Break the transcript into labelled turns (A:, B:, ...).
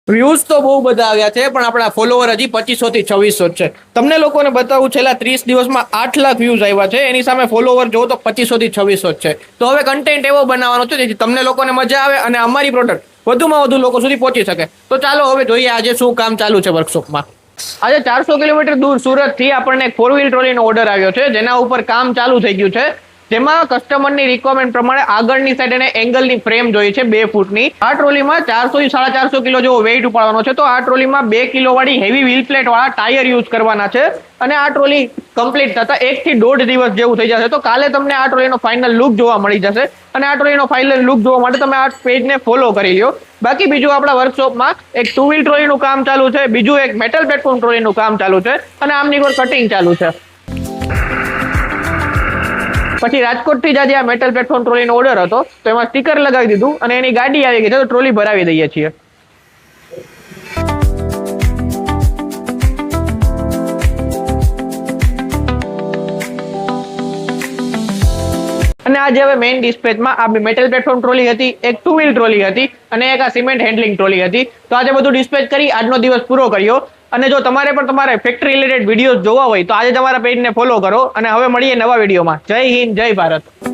A: Views તો બહુ બધા આવ્યા છે, પણ આપણા ફોલોવર હજી 2500 થી 2600 છે. તમને લોકોને બતાવું, છેલ્લા 30 દિવસમાં 8 લાખ વ્યૂઝ આવ્યા છે. એની સામે ફોલોવર જો તો 2500 થી 2600 છે. તો હવે કન્ટેન્ટ એવો બનાવવાનો છે જેથી તમને લોકોને મજા આવે અને અમારી પ્રોડક્ટ વધુમાં વધુ લોકો સુધી પહોંચી શકે. તો ચાલો હવે જોઈએ આજે શું કામ ચાલુ છે વર્કશોપમાં. આજે 400 કિલોમીટર દૂર સુરતથી આપણને એક 4 વ્હીલ ટ્રોલીનો ઓર્ડર આવ્યો છે, જેના ઉપર કામ ચાલુ થઈ ગયું છે. જેમાં કસ્ટમરની રિક્વાયરમેન્ટ પ્રમાણે આગળની સાઈડ એને એંગલની ફ્રેમ જોઈએ છે 2 ફૂટની. આ ટ્રોલીમાં 400 થી 450 કિલો જેવો વેઇટ ઉપાડવાનો છે. તો આ ટ્રોલીમાં 2 કિલો વાળી હેવી વ્હીલ પ્લેટ વાળા ટાયર યુઝ કરવાના છે. અને આ ટ્રોલી કમ્પ્લીટ થતા 1 થી 1.5 દિવસ જેવું થઈ જશે. તો કાલે તમને આ ટ્રોલીનો ફાઇનલ લુક જોવા મળી જશે. અને આ ટ્રોલીનો ફાઇનલ લુક જોવા માટે તમે આ પેજને ફોલો કરી લ્યો. બાકી બીજું આપણા વર્કશોપમાં એક 2 વ્હીલ ટ્રોલીનું કામ ચાલુ છે, બીજું એક મેટલ પ્લેટફોર્મ ટ્રોલીનું કામ ચાલુ છે, અને આમની પર કટિંગ ચાલુ છે. પછી રાજકોટથી જ આજે આ મેટલ પ્લેટફોર્મ ટ્રોલીનો ઓર્ડર હતો, તો એમાં સ્ટીકર લગાવી દીધું અને એની ગાડી આવી ગઈ છે, તો ટ્રોલી ભરાવી દઈએ છીએ. અને આજે હવે મેઇન ડિસ્પેચમાં આ મેટલ પ્લેટફોર્મ ટ્રોલી હતી, એક 2 વ્હીલ ટ્રોલી હતી અને એક આ સિમેન્ટ હેન્ડલિંગ ટ્રોલી હતી. તો આજે બધું ડિસ્પેચ કરી આજનો દિવસ પૂરો કર્યો. અને જો તમારે પણ તમારા ફેક્ટરી રિલેટેડ વિડીયોઝ જોવા હોય તો આજે તમારા પેજને ફોલો કરો. અને હવે મળીએ નવા વિડીયોમાં. જય હિન્દ, જય ભારત.